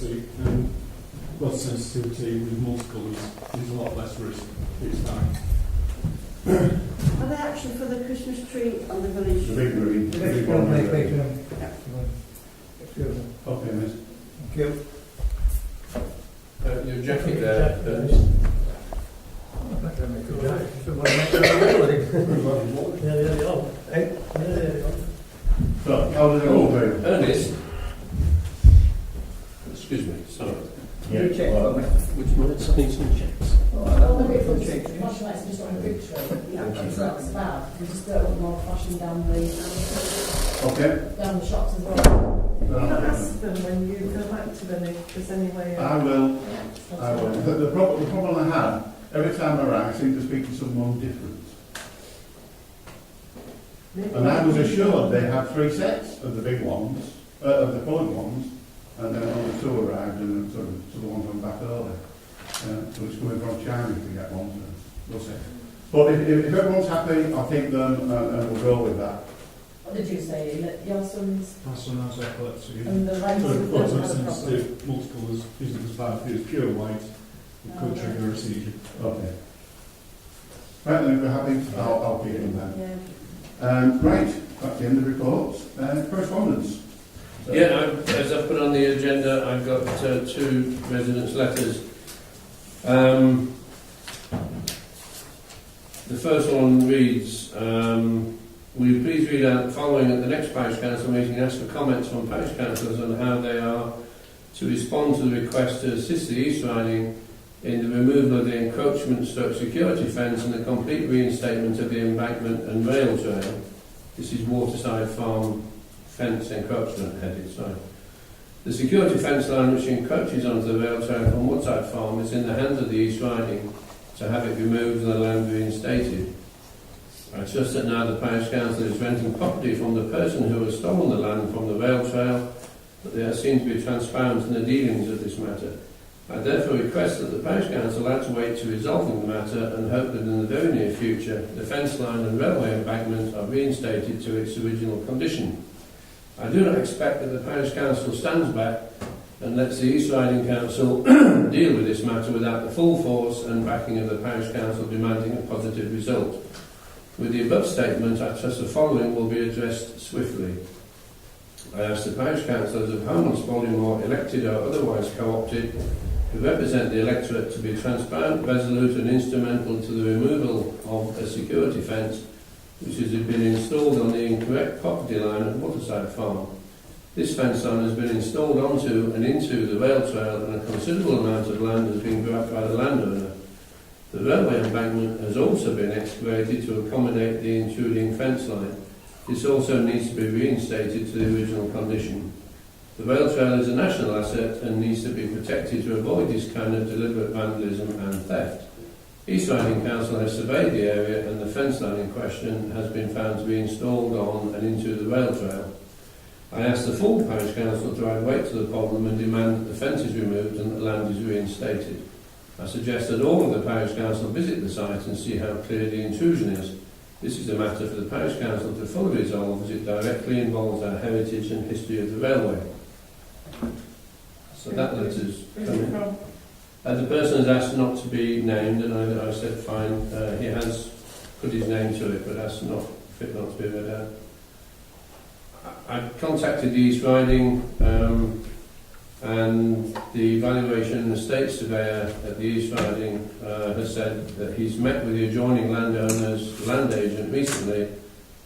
epilepsy and blood sensitivity with multicolours is a lot less risk each time. Are they actually for the Christmas tree on the village? The big green. The next one may be to them. Okay, miss. Thank you. Your jacket there, Ernest. I'm not going to make a jacket. Somebody make a Yeah, they are. Hey? Yeah, they are. So, how does it all do? Ernest. Excuse me, sorry. You check for me. Which one? I need some checks. Oh, I don't know if I'll check. Much less just on a picture. Yeah, It's not so bad. We just don't want more fashion down the Okay. shops as well. So, You not ask them when you go back to them if there's any way I of... will. I will. The problem I had, every time I rang, I seemed to speak to someone different. And I was assured they had 3 sets of the big ones, of the coloured ones, and then only 2 arrived, and so the ones went back early. So it's coming from China if we get one, so we'll see. But if everyone's happy, I'll keep them and we'll go with that. What did you say? Your son's My son has epilepsy. and the legs So of blood the problem. sensitive multicolours isn't as bad as pure white. It could trigger a seizure. Okay. Right then, if we're happy, I'll keep them then. Yeah. Right, that's the end of reports. Correspondence. So- Yeah, as I put on the agenda, I've got 2 residents' letters. The first one reads, will you please read out the following at the next parish council meeting, ask for comments from parish councillors on how they are to respond to the request to assist the East Riding in the removal of the encroachment security fence and the complete reinstatement of the embankment and rail trail. This is Waterside Farm fence encroachment headed, sorry. The security fence line which encroaches onto the rail trail from Woodside Farm is in the hands of the East Riding to have it removed and the land reinstated. I trust that now the parish council is renting property from the person who has stolen the land from the rail trail, that they are seen to be transparent in the dealings of this matter. I therefore request that the parish council add to wait to resolving the matter and hope that in the very near future the fence line and railway embankment are reinstated to its original condition. I do not expect that the parish council stands back and lets the East Riding Council deal with this matter without the full force and backing of the parish council demanding a positive result. With the above statement, I trust the following will be addressed swiftly. I ask the parish councillors of Home and Spaldingmore, elected or otherwise co-opted, who represent the electorate, to be transparent, resolute and instrumental to the removal of a security fence which has been installed on the incorrect property line at Waterside Farm. This fence line has been installed onto and into the rail trail, and a considerable amount of land has been grabbed by the landowner. The railway embankment has also been excavated to accommodate the intruding fence line. This also needs to be reinstated to the original condition. The rail trail is a national asset and needs to be protected to avoid this kind of deliberate vandalism and theft. East Riding Council has surveyed the area and the fence line in question has been found to be installed on and into the rail trail. I ask the full parish council to add weight to the problem and demand that the fence is removed and the land is reinstated. I suggest that all of the parish council visit the site and see how clear the intrusion is. This is a matter for the parish council to fully resolve as it directly involves our heritage and history of the railway. So that letter's coming. The person has asked not to be named, and I said fine. He has put his name to it, but asked not fit not to be read out. I contacted the East Riding, and the valuation and estate surveyor at the East Riding has said that he's met with the adjoining landowner's land agent recently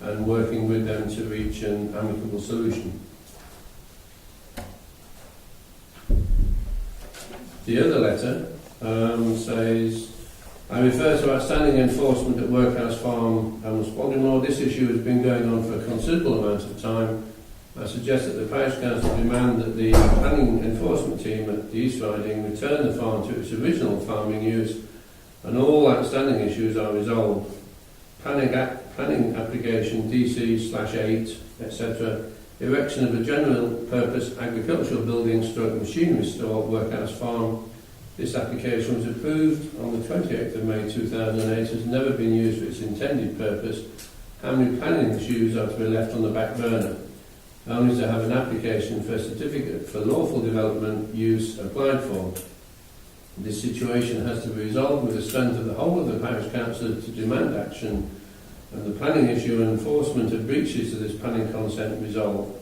and working with them to reach an amicable solution. The other letter says, I refer to outstanding enforcement at Workhouse Farm and Spaldingmore. This issue has been going on for a considerable amount of time. I suggest that the parish council demand that the planning enforcement team at the East Riding return the farm to its original farming use and all outstanding issues are resolved. Planning application DC/8, etc. Erection of a general purpose agricultural building stroke machinery store at Workhouse Farm. This application was approved on the 28th of May 2008, has never been used for its intended purpose. How many planning issues are to be left on the back burner? only to have an application for a certificate for lawful development use applied for. This situation has to be resolved with the strength of the whole of the parish council to demand action and the planning issue and enforcement of breaches to this planning consent resolved.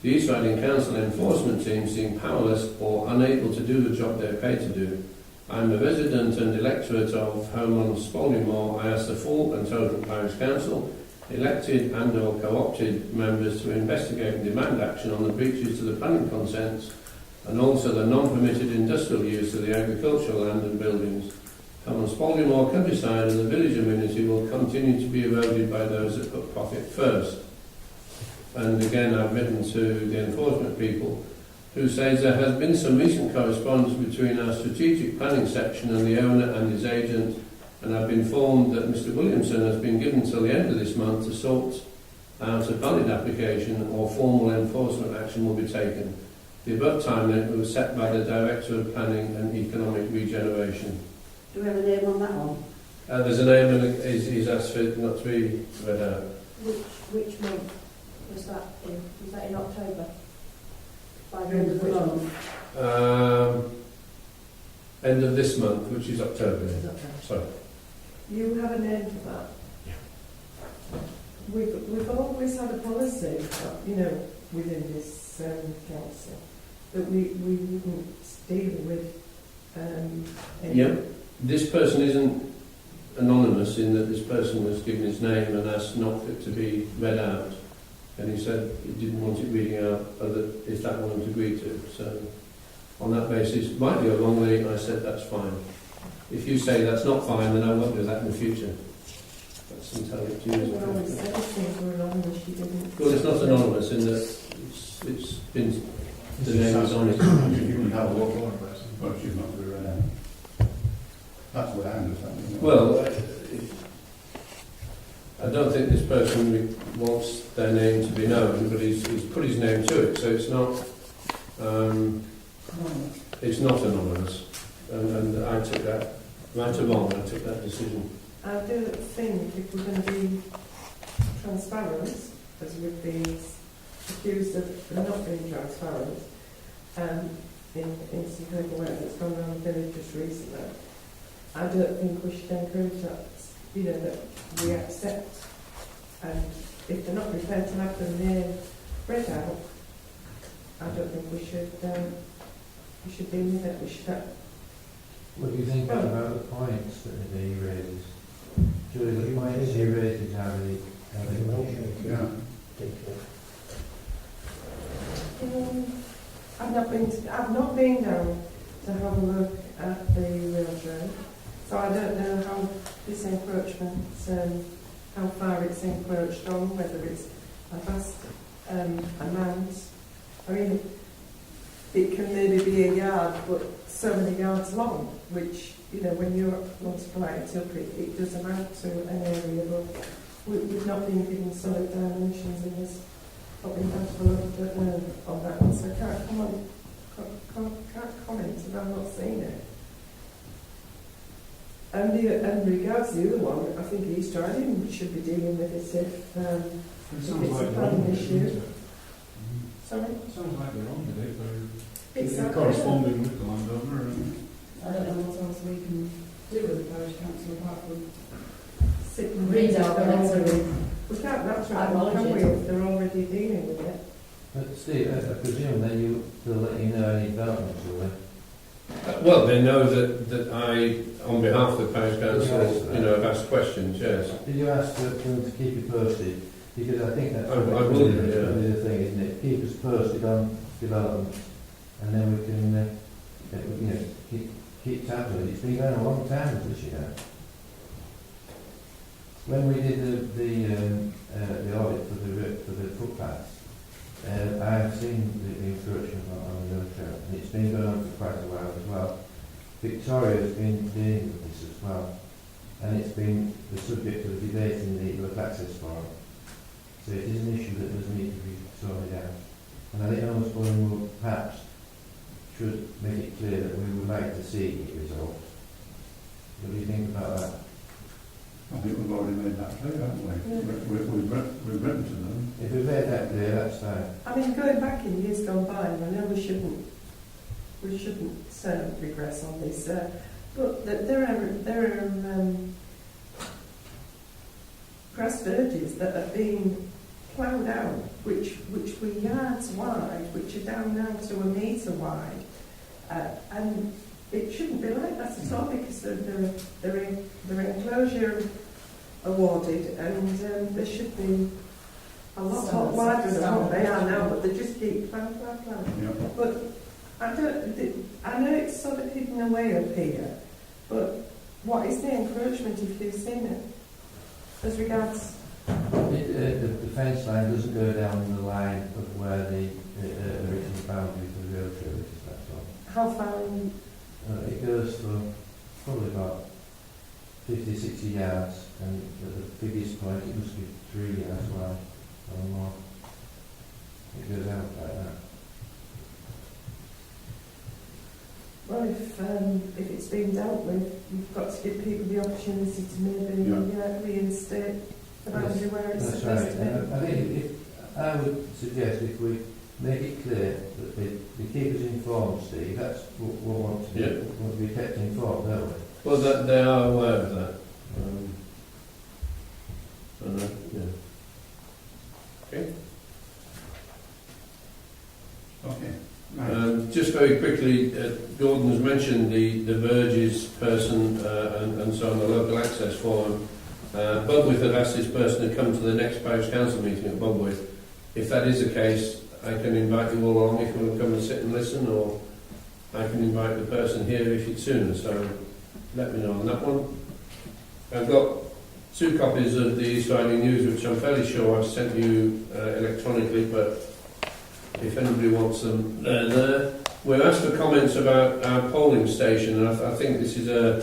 The East Riding Council enforcement team seem powerless or unable to do the job they're paid to do. I am a resident and electorate of Home on Spalding Moor. I ask the full and total parish council, elected and or co-opted members to investigate and demand action on the breaches to the planning consents and also the non-permitted industrial use of the agricultural land and buildings. Home on Spalding Moor countryside and the village community will continue to be eroded by those that put profit first. And again, I've written to the enforcement people who says there has been some recent correspondence between our strategic planning section and the owner and his agent, and I've been informed that Mr Williamson has been given until the end of this month to sort out a valid application or formal enforcement action will be taken. The above time limit was set by the Director of Planning and Economic Regeneration. Do we have a name on that one? There's a name and he's asked for it not to be read out. Which month was that in? Was that in October? By the End end of of which the month? End of this month, which is October. Is October. Sorry. You have a name for that? We've always had a policy, you know, within this council, that we wouldn't deal with any- Yep. This person isn't anonymous in that this person was given his name and asked not for it to be read out. And he said he didn't want it reading out other if that wasn't agreed to. So on that basis, rightly or wrongly, I said that's fine. If you say that's not fine, then I won't do that in the future. That's entirely up to you. We always said if things were anonymous, you didn't. Well, it's not anonymous in that it's been the name is on it. You can have a look, but she's not to be read out. That's what I understand. isn't it? Well, I don't think this person wants their name to be known, but he's put his name to it, so it's not anonymous. And I took that, right or wrong, I took that decision. I don't think if we're going to be transparent, as we've been accused of not being transparent, in some paperwork that's gone around the village just recently, I don't think we should encourage that, you know, that we accept, and if they're not prepared to have their name read out, I don't think we should deal with it. We should. What do you think about the points that he raises? Julie, the points he raises, how they Yeah. I've not been down to have a look at the railroad, so I don't know how this encroachment, how far it's encroached on, whether it's a vast amount. I mean, it can maybe be a yard, but so many yards long, which, you know, when you multiply it up, it does amount to an area, but we've not been given solid dimensions in this. Probably have to look on that one, so I can't comment if I've not seen it. And regards to the other one, I think East Riding should be dealing with it if It it's sounds a like planning wrong, issue. isn't it? Sorry? It sounds like they're wrong with it. They're Exactly. corresponding with the landowner. And I don't know what else we can do with the parish council apart from Sit and read read out it, the they're letter. already- we can't naturally, Acknowledge can we, it. if they're already dealing with it? But Steve, I presume that they'll let you know any developments, will they? Well, they know that I, on behalf of the parish council, you know, have asked questions, yes. Did you ask for them to keep you posted? Because I think that's I will do, yeah. the thing, isn't it? Keep us posted on developments, and then we can, you know, keep tabs on it. It's been going a long time, this year. When we did the audit for the footpaths, I have seen the encroachment on the mill trail, and it's been going on for quite a while as well. Victoria has been dealing with this as well, and it's been the subject of debate in the local access forum. So it is an issue that does need to be sorted out. And I think Homeschooling will perhaps should make it clear that we would like to see it resolved. What do you think about that? I think we've already made that clear, haven't we? Yeah. We've written to them. If we made that clear, that's fine. I mean, going back in years gone by, and I know we shouldn't regress on this, but there are grass verges that are being ploughed out, which were yards wide, which are down now to 1 metre wide, and it shouldn't be like that at all, because they're enclosure awarded, and there should be a lot wider than what they are now, but they just keep plough. Yeah. But I know it's sort of hidden away up here, but what is the encroachment if you've seen it? As regards... The fence line doesn't go down the line of where the original boundary for the rail trail is, that's all. How far in? It goes for probably about 50, 60 yards, and at the biggest point it must be 3 yards wide or more. It goes out like that. Well, if it's been dealt with, you've got to give people the opportunity to maybe reinstate the boundary where it's That's supposed right. to be. I think I would suggest if we make it clear that they keep us informed, Steve, that's what we want to do. Yeah. We want to be kept informed, don't we? Well, that they are aware of that. Yeah. Okay. Okay. Right. Just very quickly, Gordon has mentioned the verges person and so on, the local access forum. Budworth have asked this person to come to the next parish council meeting at Budworth. If that is the case, I can invite you all along if you want to come and sit and listen, or I can invite the person here if it's sooner, so let me know on that one. I've got 2 copies of the East Riding News, which I'm fairly sure I've sent you electronically, but if anybody wants them, they're there. We're asked for comments about our polling station, and I think this is a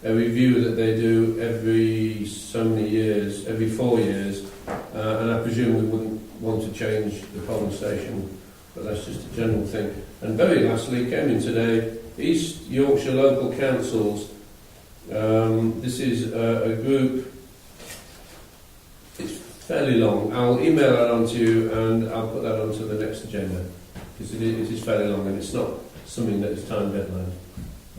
review that they do every so many years, every 4 years, and I presume we wouldn't want to change the polling station, but that's just a general thing. And very lastly, came in today, East Yorkshire Local Councils. This is a group. It's fairly long. I'll email that on to you, and I'll put that onto the next agenda, because it is fairly long, and it's not something that is time deadline.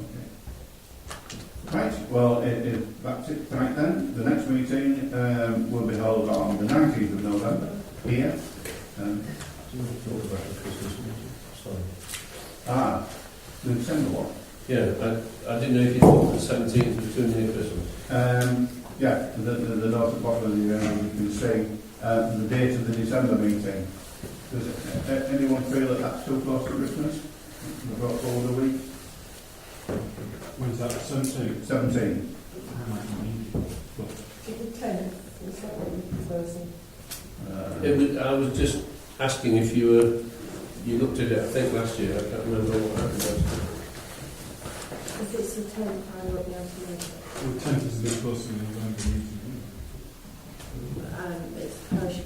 Okay. Right, well, that's it tonight then. The next meeting will be held on the 19th of November here. Talk about the Christmas meeting. Sorry. The December one. Yeah, I didn't know if you thought the 17th was too near Christmas. Yeah, the note at the bottom of the email, you can see the date of the December meeting. Does anyone feel that that's too close to Christmas? We've got forward a week. When's that? 17? 17. I might not need it, but The 10th, is that what you're proposing? I was just asking if you looked at it, I think last year, I can't remember what happened. If it's the 10th, I won't be able to make it. the 10th is a bit closer than the November meeting.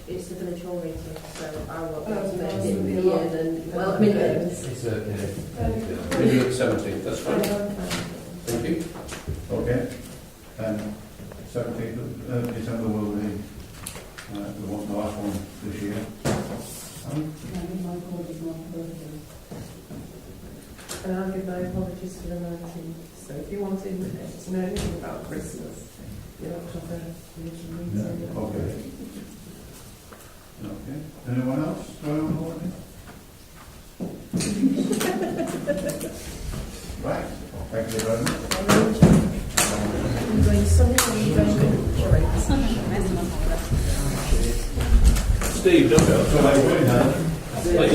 It's the village hall meeting, so I won't be able to Oh, make no, it it'll be here long. then. Well, I mean, It's okay. Maybe at 17th, that's fine. Thank you. Okay. 17th of December will be the last one this year. And I'll give my apologies for the 19th. So if you wanted to know anything about Christmas, you'll have to have a meeting. Yeah, okay. Okay. Anyone else going on holiday? Right. Thank you very much. I'm going something, I'm going Steve, don't go. So I'm going now. Please.